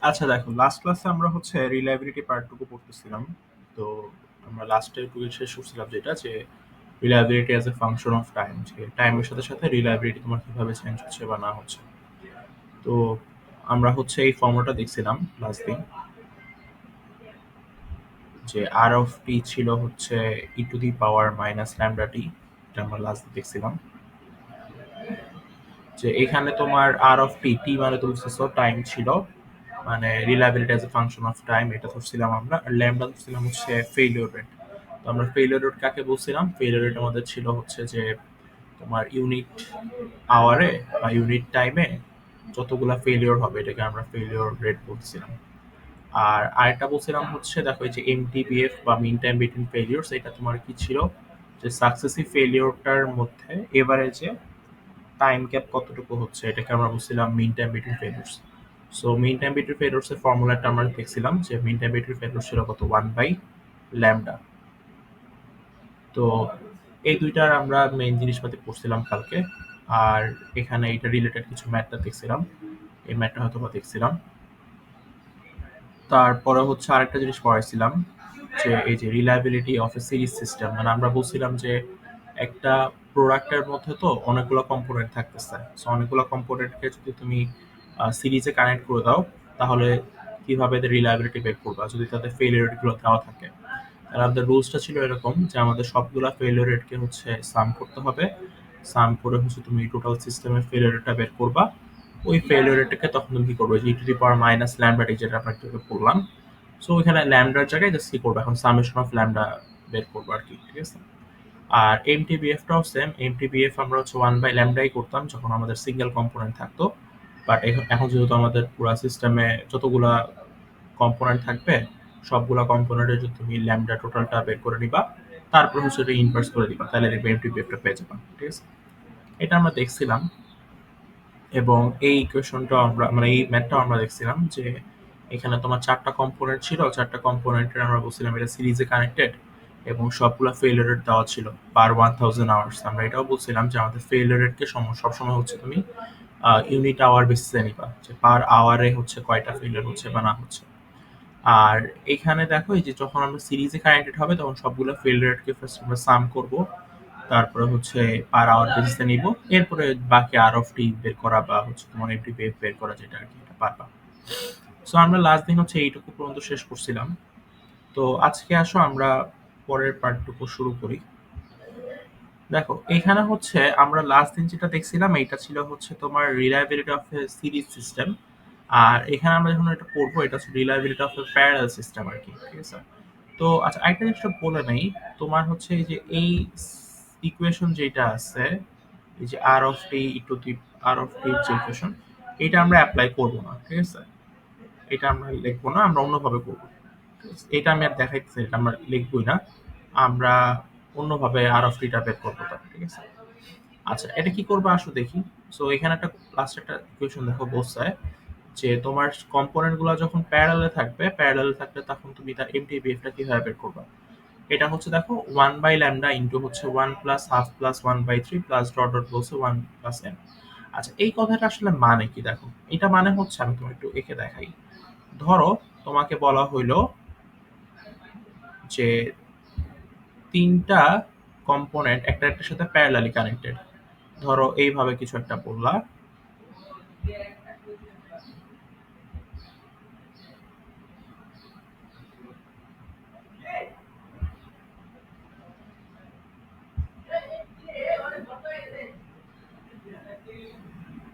আচ্ছা দেখো, লাস্ট ক্লাসে আমরা হচ্ছে রিলায়েবিলিটি পার্টটুকু পড়তেছিলাম। তো আমরা লাস্টে টুকু শেষ করছিলাম যেটা যে reliability as a function of time, যে টাইমের সাথে সাথে রিলায়েবিলিটি তোমার কিভাবে চেঞ্জ হচ্ছে বা না হচ্ছে। তো আমরা হচ্ছে এই ফর্মুলাটা দেখছিলাম লাস্ট দিন, যে আর অফ টি ছিল হচ্ছে e to the power minus lambda t. এটা আমরা লাস্ট দেখছিলাম যে এখানে তোমার আর অফ টি, টি মানে তো বুঝতেছো টাইম ছিল, মানে reliability as a function of time এটা ধরছিলাম আমরা। আর ল্যামডা ধরছিলাম হচ্ছে ফেইলিওর রেট। তো আমরা ফেইলিওর রেট কাকে বলছিলাম? ফেইলিওর রেট আমাদের ছিল হচ্ছে যে তোমার ইউনিট আওয়ারে বা ইউনিট টাইমে যতগুলা ফেলিওর হবে এটাকে আমরা ফেলিওর রেট বলছিলাম। আর আরেকটা বলছিলাম হচ্ছে দেখো, এই যে এমটিবিএফ বা মিন টাইম বিটুইন ফেলিওরস, এটা তোমার কি ছিল যে সাকসেসিভ ফেলিওরটার মধ্যে এভারেজে টাইম গ্যাপ কতটুকু হচ্ছে এটাকে আমরা বলছিলাম mean time between failures. So mean time between failures এর ফর্মুলাটা আমরা দেখছিলাম যে মিন টাইম বিটুইন ফেলিওরস ছিল কত, 1/ল্যামডা। তো এই দুইটার আমরা মেইন জিনিসপাতি পড়ছিলাম কালকে। আর এখানে এটা রিলেটেড কিছু ম্যাথটা দেখছিলাম, এই ম্যাথটা হয়তো বা দেখছিলাম। তারপরে হচ্ছে আরেকটা জিনিস পড়াইছিলাম যে এই যে reliability of a series system, মানে আমরা বলছিলাম যে একটা প্রোডাক্টের মধ্যে তো অনেকগুলো কম্পোনেন্ট থাকতেছে। সো অনেকগুলো কম্পোনেন্টকে যদি তুমি সিরিজে কানেক্ট করে দাও, তাহলে কিভাবে এদের রিলায়েবিলিটি বের করবা যদি তাদের ফেলিওর রেটগুলো দেওয়া থাকে। আর আমাদের রুলসটা ছিল এরকম যে আমাদের সবগুলা ফেলিওর রেটকে হচ্ছে সাম করতে হবে। সাম করে হচ্ছে তুমি টোটাল সিস্টেমের ফেলিওর রেটটা বের করবা। ওই ফেলিওর রেটটাকে তখন তুমি কি করবে, যে e to the power minus lambda t, যেটা আমরা একটু আগে পড়লাম। সো ওইখানে ল্যামডার জায়গায় জাস্ট কি করবে, এখন সামেশন অফ ল্যামডা বের করবো আর কি, ঠিক আছে। আর এমটিবিএফটাও সেম। এমটিবিএফ আমরা হচ্ছে 1/ল্যামডাই করতাম যখন আমাদের সিঙ্গেল কম্পোনেন্ট থাকতো। বাট এখন যেহেতু আমাদের পুরো সিস্টেমে যতগুলা কম্পোনেন্ট থাকবে, সবগুলা কম্পোনেন্টের যদি তুমি ল্যামডা টোটালটা বের করে নিবা, তারপর হচ্ছে এটা ইনভার্স করে দিবা, তাহলে দেখবে এমটিবিএফটা পেয়ে যাবা, ঠিক আছে। এটা আমরা দেখছিলাম। এবং এই ইকুয়েশনটা আমরা, মানে এই ম্যাথটাও আমরা দেখছিলাম যে এখানে তোমার চারটা কম্পোনেন্ট ছিল, চারটা কম্পোনেন্টের আমরা বলছিলাম এটা সিরিজে কানেক্টেড এবং সবগুলো ফেইলিওর রেট দেওয়া ছিল পার 1000 আওয়ার্স। আমরা এটাও বলছিলাম যে আমাদের ফেইলিওর রেটকে সবসময় হচ্ছে তুমি ইউনিট আওয়ার বেসিসে নিবা, যে পার আওয়ারে হচ্ছে কয়টা ফেইলিওর হচ্ছে বা না হচ্ছে। আর এখানে দেখো, এই যে যখন আমরা সিরিজে কানেক্টেড হবে তখন সবগুলো ফেইলিওর রেটকে ফার্স্ট আমরা সাম করব, তারপরে হচ্ছে পার আওয়ার বেসিসে নিব, এরপরে বাকি আর অফ টি বের করা বা হচ্ছে তোমার এমটিবিএফ বের করা, যেটা আর কি এটা পারবা। সো আমরা লাস্ট দিন হচ্ছে এইটুকু পর্যন্ত শেষ করছিলাম। তো আজকে আসো আমরা পরের পার্টটুকু শুরু করি। দেখো এখানে হচ্ছে আমরা লাস্ট দিন যেটা দেখছিলাম এইটা ছিল হচ্ছে তোমার reliability of a series system. আর এখানে আমরা যখন এটা পড়বো এটা হচ্ছে reliability of a parallel system আর কি, ঠিক আছে। তো আচ্ছা, আরেকটা জিনিসটা বলে নেই, তোমার হচ্ছে এই যে এই ইকুয়েশন যেটা আছে, এই যে R of t e to the R of t যে ইকুয়েশন, এটা আমরা অ্যাপ্লাই করবো না, ঠিক আছে। এটা আমরা লিখবো না, আমরা অন্যভাবে করবো। ঠিক আছে? এটা আমি আর দেখাইতেছি না, এটা আমরা লিখবোই না। আমরা অন্যভাবে আর অফ টিটা বের করবো তার, ঠিক আছে। আচ্ছা, এটা কি করবো আসো দেখি। সো এখানে একটা লাস্ট একটা ইকুয়েশন দেখো বোঝায় যে তোমার কম্পোনেন্ট গুলো যখন প্যারালালে থাকবে তখন তুমি তার এমটিবিএফ টা কিভাবে বের করবা। এটা হচ্ছে দেখো 1/ল্যামডা ইন্টু হচ্ছে 1+হাফ প্লাস 1/3 প্লাস ডট ডট বলছে 1+m। আচ্ছা, এই কথাটা আসলে মানে কি দেখো, এটা মানে হচ্ছে আমি তোমার একটু এঁকে দেখাই। ধরো তোমাকে বলা হইলো যে তিনটা কম্পোনেন্ট একটা একটার সাথে প্যারালালি কানেক্টেড। ধরো এইভাবে কিছু একটা বললা।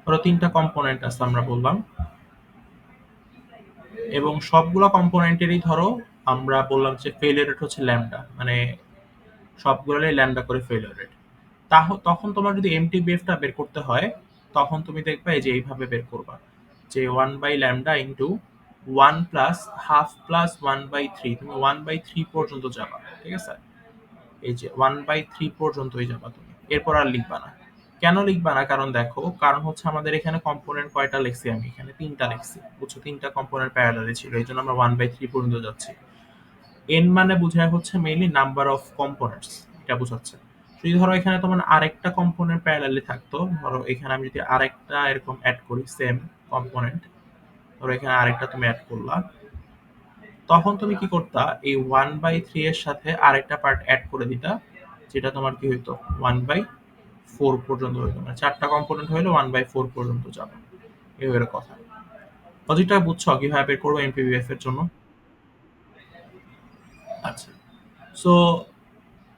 ধরো তিনটা কম্পোনেন্ট আছে আমরা বললাম, এবং সবগুলো কম্পোনেন্টেরই ধরো আমরা বললাম যে ফেলিওর রেট হচ্ছে ল্যামডা, মানে সবগুলোরই ল্যামডা করে ফেলিওর রেট। তখন তোমার যদি এমটিবিএফটা বের করতে হয়, তখন তুমি দেখবে এই যে এইভাবে বের করবা, যে 1/ল্যামডা ইন্টু 1+হাফ প্লাস 1/3, তুমি 1/3 পর্যন্ত যাবা, ঠিক আছে। এই যে 1/3 পর্যন্তই যাবা তুমি, এরপর আর লিখবা না। কেন লিখবা না? কারণ দেখো, কারণ হচ্ছে আমাদের এখানে কম্পোনেন্ট কয়টা লিখছি, আমি এখানে তিনটা লিখছি, বুঝছো, তিনটা কম্পোনেন্ট প্যারালালি ছিল, এই জন্য আমরা 1/3 পর্যন্ত যাচ্ছি। এন মানে বোঝায় হচ্ছে মেইনলি নাম্বার অফ কম্পোনেন্টস, এটা বোঝাচ্ছে। যদি ধরো এখানে তোমার আরেকটা কম্পোনেন্ট প্যারালালি থাকতো, ধরো এখানে আমি যদি আরেকটা এরকম অ্যাড করি সেম কম্পোনেন্ট, ধরো এখানে আরেকটা তুমি অ্যাড করলা, তখন তুমি কি করতা, এই 1/3 এর সাথে আরেকটা পার্ট অ্যাড করে দিতা, যেটা তোমার কি হইতো 1/4 পর্যন্ত হইতো, মানে 4টা কম্পোনেন্ট হইলে 1/4 পর্যন্ত যাবে। এই হলো কথা। লজিকটা বুঝছো কিভাবে বের করবো এমপিবিএফ এর জন্য? আচ্ছা, সো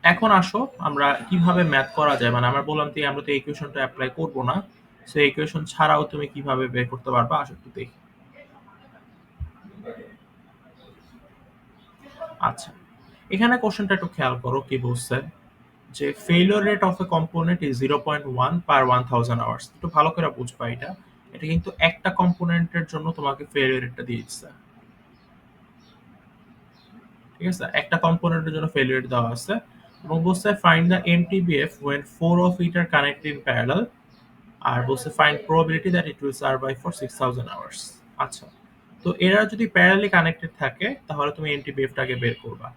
এখন আসো আমরা কিভাবে ম্যাথ করা যায়, মানে আমরা বললাম যে আমরা তো ইকুয়েশনটা অ্যাপ্লাই করব না, সো ইকুয়েশন ছাড়াও তুমি কিভাবে বের করতে পারবা আসো একটু দেখি। আচ্ছা, এখানে কোশ্চেনটা একটু খেয়াল করো কি বলছে, যে failure rate of A component is 0.1 per 1000 hours. একটু ভালো করে বুঝবা এটা, এটা কিন্তু একটা কম্পোনেন্টের জন্য তোমাকে ফেলিওর রেটটা দিয়ে দিচ্ছে, ঠিক আছে? একটা কম্পোনেন্টের জন্য ফেলিওর দেওয়া আছে এবং বলছে find the MTBF when 4 of it are connected in parallel, আর বলছে find probability that it will survive for 6000 hours. আচ্ছা, তো এরা যদি প্যারালালি কানেক্টেড থাকে তাহলে তুমি এমটিবিএফটাকে বের করবা।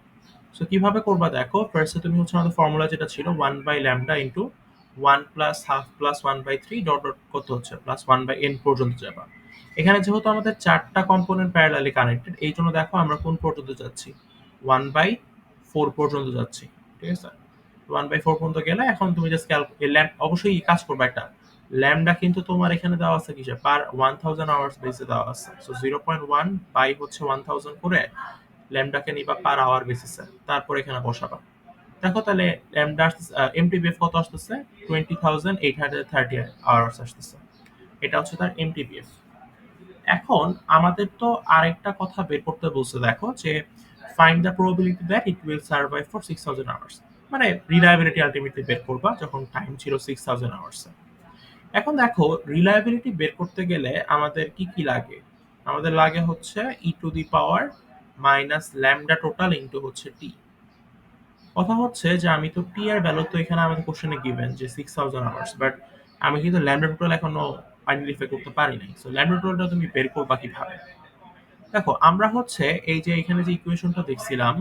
সো কিভাবে করবা দেখো, ফার্স্টে তুমি হচ্ছে আমাদের ফর্মুলা যেটা ছিল 1/λ into 1 plus half plus 1/3 dot dot কত হচ্ছে প্লাস 1/n পর্যন্ত যাবা। এখানে যেহেতু আমাদের চারটা কম্পোনেন্ট প্যারালালি কানেক্টেড, এই জন্য দেখো আমরা কোন পর্যন্ত যাচ্ছি, 1/4 পর্যন্ত যাচ্ছি, ঠিক আছে? 1/4 পর্যন্ত গেলে এখন তুমি জাস্ট অবশ্যই কাজ করবা একটা, ল্যামডা কিন্তু তোমার এখানে দেওয়া আছে কিসে, পার 1000 আওয়ার্স বেসে দেওয়া আছে, সো 0.1 বাই হচ্ছে 1000 করে ল্যামডাকে নিবা পার আওয়ার বেসিসে, তারপর এখানে বসাবা। দেখো তাহলে ল্যামডা এমটিবিএফ কত আসতেছে, 20,830 আওয়ার্স আসতেছে, এটা হচ্ছে তার এমটিবিএফ। এখন আমাদের তো আরেকটা কথা বের করতে বলছে, দেখো যে find the probability that it will survive for 6000 hours, মানে রিলায়েবিলিটি আলটিমেটলি বের করবা যখন টাইম ছিল 6000 আওয়ার্স। এখন দেখো রিলায়েবিলিটি বের করতে গেলে আমাদের কি কি লাগে, আমাদের লাগে হচ্ছে e to the power minus lambda total into হচ্ছে টি। কথা হচ্ছে যে আমি তো টি এর ভ্যালু তো এখানে আমাদের কোশ্চেনে গিভেন যে 6000 আওয়ার্স, বাট আমি কিন্তু ল্যামডা টোটাল এখনো আইডেন্টিফাই করতে পারি নাই, সো ল্যামডা টোটালটা তুমি বের করবা কিভাবে? দেখো আমরা হচ্ছে এই যে এখানে যে ইকুয়েশনটা দেখছিলাম,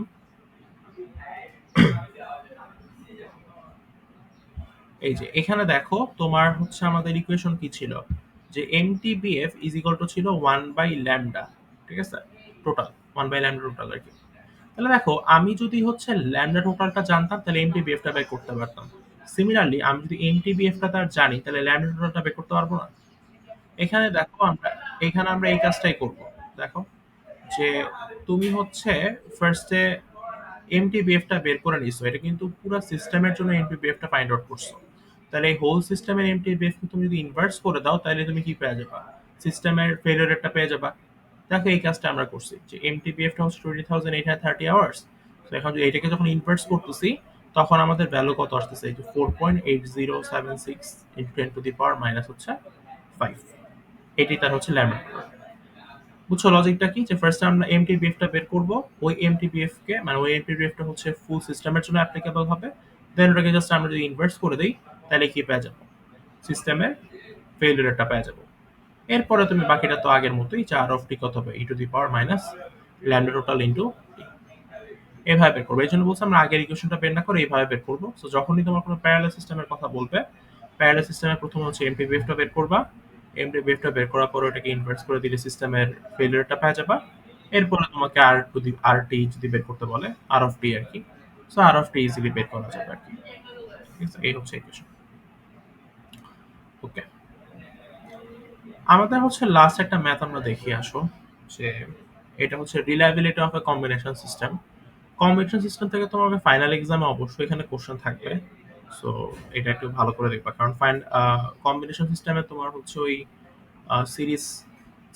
এই যে এখানে দেখো তোমার হচ্ছে আমাদের ইকুয়েশন কি ছিল, যে এমটিবিএফ ইজ ইকুয়াল টু ছিল 1/λ, ঠিক আছে? টোটাল 1/λ টোটাল আর কি। তাহলে দেখো আমি যদি হচ্ছে ল্যামডা টোটালটা জানতাম তাহলে এমটিবিএফটা বের করতে পারতাম। সিমিলারলি আমি যদি এমটিবিএফটা তার জানি তাহলে ল্যামডা টোটালটা বের করতে পারবো না। এখানে দেখো আমরা, এখানে আমরা এই কাজটাই করব। দেখো যে তুমি হচ্ছে ফার্স্টে এমটিবিএফটা বের করে নিছো, এটা কিন্তু পুরো সিস্টেমের জন্য এমটিবিএফটা ফাইন্ড আউট করছো। তাহলে এই হোল সিস্টেমের এমটিবিএফ তুমি যদি ইনভার্স করে দাও তাহলে তুমি কি পেয়ে যাবা, সিস্টেমের ফেলিওর রেটটা পেয়ে যাবা। দেখো এই কাজটা আমরা করছি যে এমটিবিএফটা হচ্ছে 20,830 আওয়ার্স, তো এখন যদি এটাকে যখন ইনভার্স করতেছি তখন আমাদের ভ্যালু কত আসতেছে, এই যে 4.8076 into 10 two the power minus হচ্ছে 5, এটি তার হচ্ছে ল্যামডা। বুঝছো লজিকটা কি, যে ফার্স্ট আমরা এমটিবিএফ টা বের করব, ওই এমটিবিএফ কে মানে ওই এমটিবিএফ টা হচ্ছে ফুল সিস্টেমের জন্য অ্যাপ্লিকেবল হবে, দেন ওটাকে জাস্ট আমরা যদি ইনভার্স করে দেই তাহলে কি পেয়ে যাবো, সিস্টেমের ফেলিওরটা পেয়ে যাবো। এরপরে তুমি বাকিটা তো আগের মতোই, যে আর অফ টি কত হবে, e to the power minus lambda total into t, এইভাবে বের করবো। এই জন্য বলছি আমরা আগের ইকুয়েশনটা বের না করে এইভাবে বের করবো। সো যখনই তোমার কোনো প্যারালাল সিস্টেমের কথা বলবে, প্যারালাল সিস্টেমের প্রথম হচ্ছে এমটিবিএফ টা বের করবা, এমটিবিএফ টা বের করার পর ওটাকে ইনভার্স করে দিলে সিস্টেমের ফেলিওরটা পেয়ে যাবা। এরপরে তোমাকে আর টু দি আর টি যদি বের করতে বলে, আর অফ টি আর কি, so R of t easily বের করা যাবে আর কি, ঠিক আছে? এই হচ্ছে ইকুয়েশন। ওকে, আমাদের হচ্ছে লাস্ট একটা ম্যাথ আমরা দেখি আসো, যে এটা হচ্ছে reliability of A combination system. Combination system থেকে তোমার ফাইনাল এক্সামে অবশ্যই এখানে কোশ্চেন থাকবে, সো এটা একটু ভালো করে দেখবা, কারণ কম্বিনেশন সিস্টেমে তোমার হচ্ছে ওই সিরিজ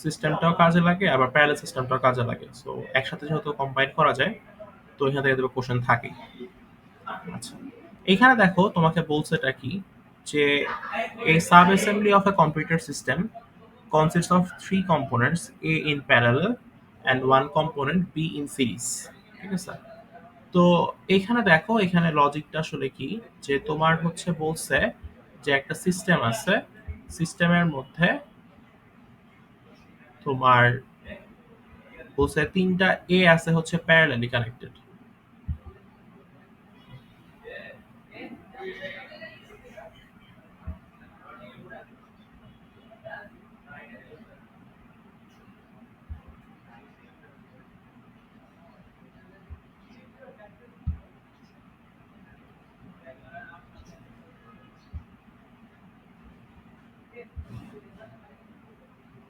সিস্টেমটাও কাজে লাগে আবার প্যারালাল সিস্টেমটাও কাজে লাগে, সো একসাথে যেহেতু কম্বাইন করা যায় তো এখান থেকে দেখবে কোশ্চেন থাকেই। আচ্ছা, এখানে দেখো তোমাকে বলছে এটা কি, যে a sub-assembly of a computer system consists of three components, A in parallel and one component B in series, ঠিক আছে? তো এখানে দেখো এখানে লজিকটা আসলে কি, যে তোমার হচ্ছে বলছে যে একটা সিস্টেম আছে, সিস্টেমের মধ্যে তোমার বলছে তিনটা এ আছে হচ্ছে প্যারালালি কানেক্টেড।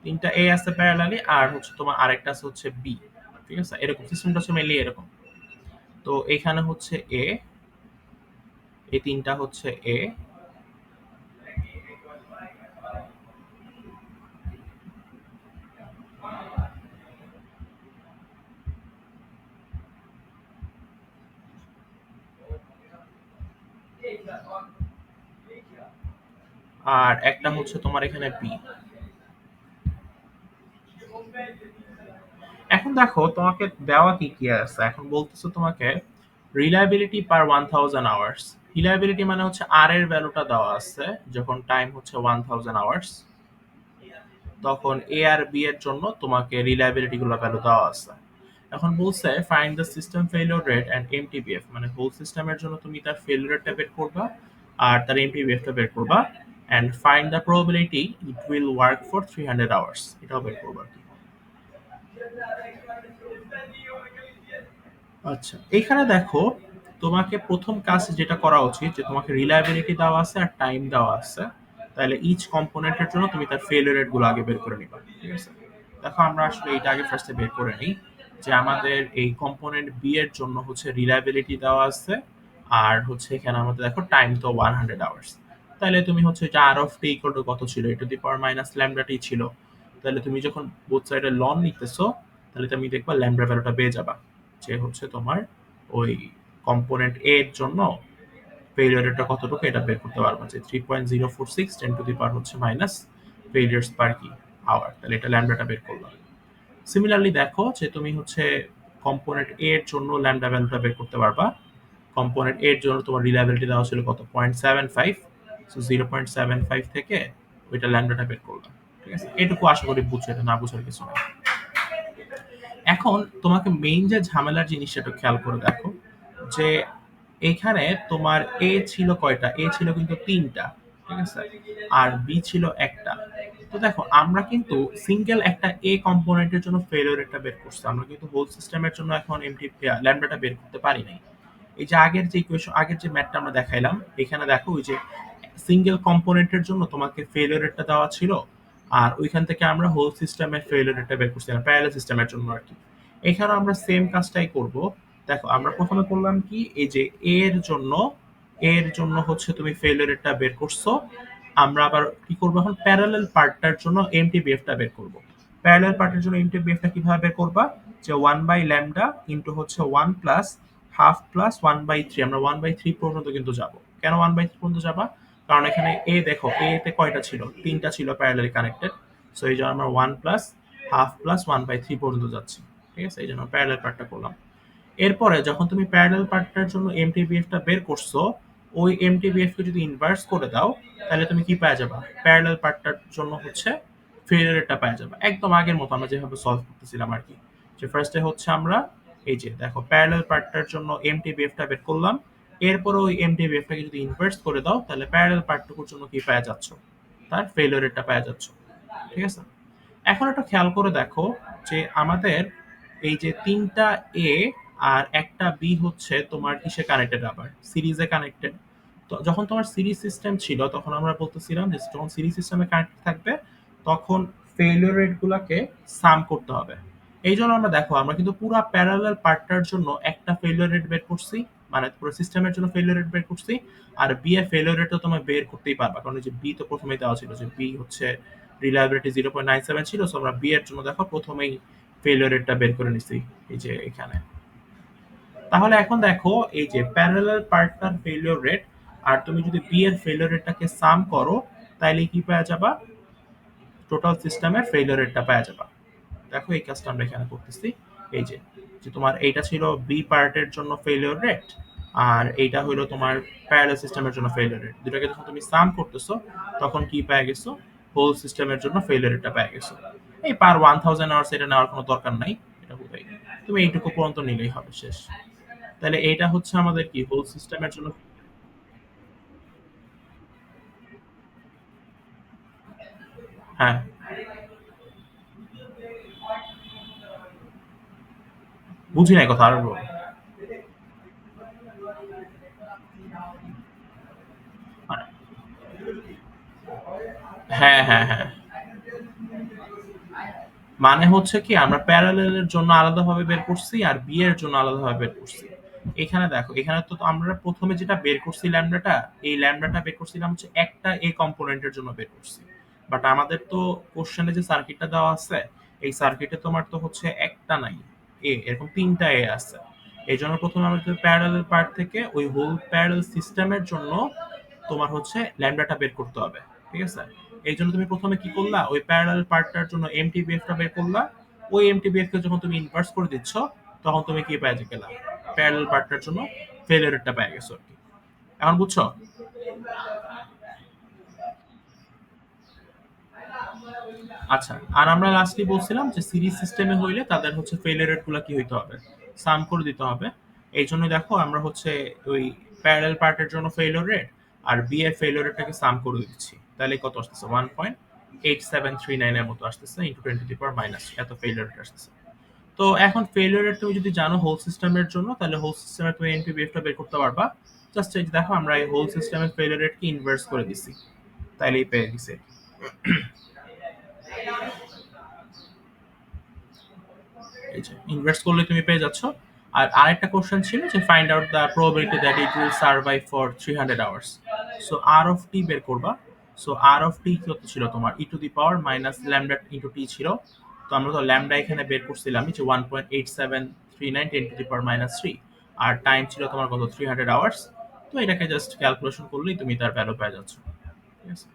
তিনটা এ আছে প্যারালালি, আর হচ্ছে তোমার আরেকটা আছে হচ্ছে বি। ঠিক আছে, এরকম সিস্টেমটা হচ্ছে মেনলি এরকম। তো এখানে হচ্ছে এ, এই তিনটা হচ্ছে এ, আর একটা হচ্ছে তোমার এখানে বি। এখন দেখো তোমাকে দেওয়া কি কি আছে, এখন বলতেছো তোমাকে রিলায়েবিলিটি পার 1000 আওয়ার্স। রিলায়েবিলিটি মানে হচ্ছে আর এর ভ্যালুটা দেওয়া আছে, যখন টাইম হচ্ছে 1000 আওয়ার্স, তখন এ আর বি এর জন্য তোমাকে রিলায়েবিলিটি গুলো ভ্যালু দেওয়া আছে। এখন বলছে find the system failure rate and MTBF, মানে হোল সিস্টেমের জন্য তুমি তার ফেলিওর রেটটা বের করবা আর তার এমটিবিএফটা বের করবা, and find the probability it will work for 300 hours, এটাও বের করবা আর কি। আচ্ছা, এখানে দেখো তোমাকে প্রথম কাজ যেটা করা উচিত, যে তোমাকে রিলায়েবিলিটি দেওয়া আছে আর টাইম দেওয়া আছে, তাহলে ইচ কম্পোনেন্টের জন্য তুমি তার ফেলিওর রেট গুলো আগে বের করে নিবা। ঠিক আছে, দেখো আমরা আসলে এইটা আগে ফার্স্টে বের করে নিই, যে আমাদের এই কম্পোনেন্ট বি এর জন্য হচ্ছে রিলায়েবিলিটি দেওয়া আছে, আর হচ্ছে এখানে আমাদের দেখো টাইম তো 100 আওয়ার্স। তাহলে তুমি হচ্ছে যে R of t equal to কত ছিল, to the power minus lambda t ছিল। তাহলে তুমি যখন বোথ সাইডে লন নিতেছো, তাহলে তুমি দেখবা ল্যামডা ভ্যালুটা পেয়ে যাবা, যে হচ্ছে তোমার ওই কম্পোনেন্ট এ এর জন্য ফেইলিয়ার রেটটা কতটুকু এটা বের করতে পারবা, যে 3.046 টেন টু দি পাওয়ার হচ্ছে মাইনাস ফেইলিয়ার্স পার কি আওয়ার, তাহলে এটা ল্যামডাটা বের করলাম। সিমিলারলি দেখো যে তুমি হচ্ছে কম্পোনেন্ট এ এর জন্য ল্যামডা ভ্যালুটা বের করতে পারবা। কম্পোনেন্ট এ এর জন্য তোমার রিলায়েবিলিটি দেওয়া ছিল কত, 0.75, সো 0.75 থেকে ওইটা ল্যামডাটা বের করলাম। ঠিক আছে, এটুকু আশা করি বুঝছো, এটা না বুঝার কিছু নাই। এখন তোমাকে মেইন যে ঝামেলার জিনিসটা একটু খেয়াল করে দেখো, যে এখানে তোমার এ ছিল কয়টা, এ ছিল কিন্তু তিনটা। ঠিক আছে, আর বি ছিল একটা। তো দেখো আমরা কিন্তু সিঙ্গেল একটা এ কম্পোনেন্টের জন্য ফেলিওর রেটটা বের করছি, আমরা কিন্তু হোল সিস্টেমের জন্য এখন এমটি ল্যামডাটা বের করতে পারি নাই। এই যে আগের যে ইকুয়েশন, আগের যে ম্যাথটা আমরা দেখাইলাম, এখানে দেখো ওই যে সিঙ্গেল কম্পোনেন্টের জন্য তোমাকে ফেলিওর রেটটা দেওয়া ছিল, আর ওইখান থেকে আমরা হোল সিস্টেমের ফেলিওর রেটটা বের করছিলাম প্যারালাল সিস্টেমের জন্য আর কি। এখানে আমরা সেম কাজটাই করব। দেখো আমরা প্রথমে করলাম কি, এই যে এর জন্য হচ্ছে তুমি ফেলিওর রেটটা বের করছো, আমরা আবার কি করবো, এখন প্যারালাল পার্টটার জন্য এমটিবিএফটা বের করব। প্যারালাল পার্টের জন্য এমটিবিএফটা কিভাবে বের করবা, যে 1/ল্যামডা ইন্টু হচ্ছে 1 প্লাস হাফ প্লাস 1/3, আমরা 1/3 পর্যন্ত কিন্তু যাব। কেন 1/3 পর্যন্ত যাবা, কারণ এখানে এ দেখো, এ তে কয়টা ছিল, তিনটা ছিল প্যারালালি কানেক্টেড। সো এই জন্য আমরা 1 প্লাস হাফ প্লাস 1/3 পর্যন্ত যাচ্ছি। ঠিক আছে, এই জন্য প্যারালাল পার্টটা করলাম। এরপরে যখন তুমি প্যারালাল পার্টটার জন্য এমটিবিএফটা বের করছো, ওই এমটিবিএফ কে যদি ইনভার্স করে দাও, তাহলে তুমি কি পেয়ে যাবা, প্যারালাল পার্টটার জন্য হচ্ছে ফেলিয়ারটা পেয়ে যাবা, একদম আগের মতো আমরা যেভাবে সলভ করতেছিলাম আর কি। যে ফার্স্টে হচ্ছে আমরা এই যে দেখো প্যারালাল পার্টটার জন্য এমটিবিএফটা বের করলাম, এরপরে ওই এমটিবিএফটাকে যদি ইনভার্স করে দাও, তাহলে প্যারালাল পার্টটুকুর জন্য কি পেয়ে যাচ্ছ, তার ফেলিয়ারটা পেয়ে যাচ্ছ। ঠিক আছে, এখন একটা খেয়াল করে দেখো, যে আমাদের এই যে তিনটা এ আর একটা বি হচ্ছে তোমার কিসে কানেক্টেড, আবার সিরিজে কানেক্টেড। তো যখন তোমার সিরিজ সিস্টেম ছিল, তখন আমরা বলতেছিলাম যে যখন সিরিজ সিস্টেমে কানেক্টেড থাকবে, তখন ফেলিওর রেট গুলাকে সাম করতে হবে। এই জন্য আমরা দেখো আমরা কিন্তু পুরো প্যারালাল পার্টটার জন্য একটা ফেলিওর রেট বের করছি, মানে পুরো সিস্টেমের জন্য ফেলিওর রেট বের করছি, আর বি এর ফেলিওর রেটও তোমার বের করতেই পারবা, কারণ এই যে বি তো প্রথমেই দেওয়া ছিল, যে বি হচ্ছে রিলায়েবিলিটি 0.97 ছিল, সো আমরা বি এর জন্য দেখো প্রথমেই ফেলিওর রেটটা বের করে নিছি এই যে এখানে। তাহলে এখন দেখো এই যে প্যারালাল পার্টটার ফেলিওর রেট, আর তুমি যদি বি এর ফেলিওর রেটটাকে সাম করো, তাইলে কি পাওয়া যাবা, টোটাল সিস্টেমের ফেলিওর রেটটা পাওয়া যাবা। দেখো এই কাজটা আমরা এখানে করতেছি। এই যে যে তোমার এইটা ছিল বি পার্টের জন্য ফেলিওর রেট, আর এইটা হলো তোমার প্যারালাল সিস্টেমের জন্য ফেলিওর রেট, দুটাকে যখন তুমি সাম করতেছো, তখন কি পেয়ে গেছো, হোল সিস্টেমের জন্য ফেলিওর রেটটা পেয়ে গেছো। এই পার 1000 আওয়ার্স এটা নেওয়ার কোনো দরকার নাই, এটা বুঝাই, তুমি এইটুকু পর্যন্ত নিলেই হবে, শেষ। তাহলে এইটা হচ্ছে আমাদের কি হোল সিস্টেমের জন্য। হ্যাঁ, বুঝি নাই কথা, আর বলো। হ্যাঁ হ্যাঁ হ্যাঁ, মানে হচ্ছে কি আমরা প্যারালেলের জন্য আলাদাভাবে বের করছি আর বি এর জন্য আলাদাভাবে বের করছি। এখানে দেখো, এখানে তো আমরা প্রথমে যেটা বের করছি ল্যামডাটা, এই ল্যামডাটা বের করছিলাম হচ্ছে একটা এ কম্পোনেন্টের জন্য বের করছি। বাট আমাদের তো কোশ্চেনে যে সার্কিটটা দেওয়া আছে, এই সার্কিটে তোমার তো হচ্ছে একটা নাই, এরকম তিনটা এ আছে। এই জন্য প্রথমে আমাদের প্যারালাল পার্ট থেকে ওই হোল প্যারালাল সিস্টেমের জন্য তোমার হচ্ছে ল্যামডাটা বের করতে হবে। ঠিক আছে? এই জন্য তুমি প্রথমে কি করলা, ওই প্যারালাল পার্টটার জন্য এমটিবিএফটা বের করলা। ওই এমটিবিএফ কে যখন তুমি ইনভার্স করে দিচ্ছ, তখন তুমি কি পেয়ে গেলা, প্যারালাল পার্টটার জন্য ফেলিয়ারটা পেয়ে গেছো আর কি। এখন বুঝছো? আচ্ছা, আর আমরা লাস্টলি বলছিলাম যে সিরিজ সিস্টেমে হইলে তাদের হচ্ছে ফেলিয়ার রেট গুলা কি হইতে হবে, সাম করে দিতে হবে। এই জন্য দেখো আমরা হচ্ছে ওই প্যারালাল পার্টের জন্য ফেলিয়ার রেট আর বি এর ফেলিয়ার রেটটাকে সাম করে দিচ্ছি। তাহলে কত আসতেছে, 1.8739 এর মতো আসতেছে into 10 to the power minus, এত ফেলিয়ার রেট আসতেছে। তো এখন ফেলিয়ার রেট তুমি যদি জানো হোল সিস্টেমের জন্য, তাহলে হোল সিস্টেমে তুমি এনপিবিএফ টা বের করতে পারবা। জাস্ট এই যে দেখো আমরা এই হোল সিস্টেমের ফেলিয়ার রেটকে ইনভার্স করে দিছি, তাইলেই পেয়ে গেছে। এই যে ইনভার্স করলে তুমি পেয়ে যাচ্ছ। আর আরেকটা কোশ্চেন ছিল যে find out the probability that it will survive for 300 hours. So R of t বের করবা। সো আর অফ টি কত ছিল তোমার, e to the power minus lambda into t ছিল। তো আমরা তো ল্যামডা এখানে বের করছিলাম যে 1.8739 10 to the power-3, R time ছিল তোমার কত, 300 আওয়ার্স। তো এটাকে জাস্ট ক্যালকুলেশন করলেই তুমি তার ভ্যালু পেয়ে যাচ্ছ। ঠিক আছে?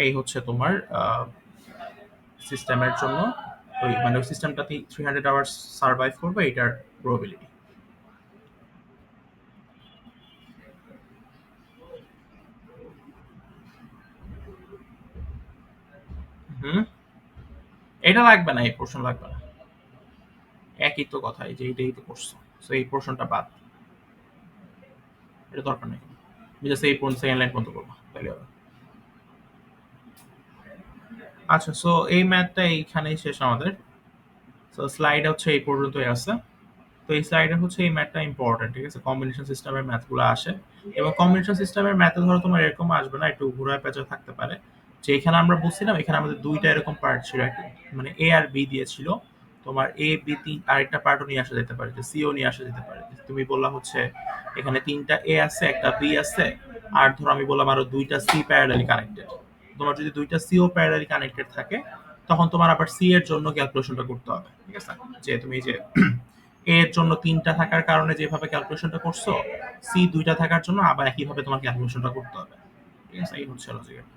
এই হচ্ছে তোমার সিস্টেমের জন্য, ওই মানে ওই সিস্টেমটা 300 আওয়ার্স সার্ভাইভ করবে এটার প্রবাবিলিটি। হুম, এটা লাগবে না, এই পোর্শন লাগবে না। একই তো কথা, এই যে এইটাই তো করছো। সো এই পোর্শনটা বাদ, এটা দরকার নেই। তুমি জাস্ট এই পর্যন্ত সেকেন্ড লাইন পর্যন্ত করবো, তাহলে হবে। আচ্ছা, সো এই ম্যাথটা এইখানেই শেষ আমাদের। সো স্লাইড হচ্ছে এই পর্যন্তই আছে। তো এই স্লাইডে হচ্ছে এই ম্যাথটা ইম্পর্টেন্ট। ঠিক আছে? কম্বিনেশন সিস্টেমের ম্যাথগুলো আসে, এবং কম্বিনেশন সিস্টেমের ম্যাথে ধরো তোমার এরকম আসবে না, একটু ঘোরা পেঁচা থাকতে পারে। যে এখানে আমরা বলছিলাম, এখানে আমাদের দুইটা এরকম পার্ট ছিল, মানে এ আর বি দিয়েছিল। তোমার এ বি তিন আরেকটা পার্টও নিয়ে আসা যেতে পারে, যে সিও নিয়ে আসা যেতে পারে। যে তুমি বললা হচ্ছে এখানে তিনটা এ আছে, একটা বি আছে, আর ধরো আমি বললাম আরো দুইটা সি প্যারালালি কানেক্টেড। তোমার যদি দুইটা সিও প্যারালালি কানেক্টেড থাকে, তখন তোমার আবার সি এর জন্য ক্যালকুলেশনটা করতে হবে। ঠিক আছে? যে তুমি যে এর জন্য তিনটা থাকার কারণে যেভাবে ক্যালকুলেশনটা করছো, সি দুইটা থাকার জন্য আবার একইভাবে তোমার ক্যালকুলেশনটা করতে হবে। ঠিক আছে? এই হচ্ছে লজিক।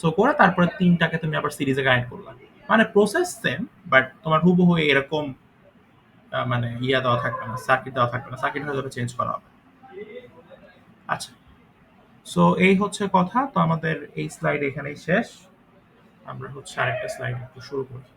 সো করে তারপরে তিনটাকে তুমি আবার সিরিজে কানেক্ট করলা। মানে প্রসেস সেম, বাট তোমার হুবহু এরকম মানে ইয়া দেওয়া থাকবে না, সার্কিট দেওয়া থাকবে না, সার্কিট হয়তো চেঞ্জ করা হবে। আচ্ছা, সো এই হচ্ছে কথা। তো আমাদের এই স্লাইড এখানেই শেষ। আমরা হচ্ছে আরেকটা স্লাইড একটু শুরু করি।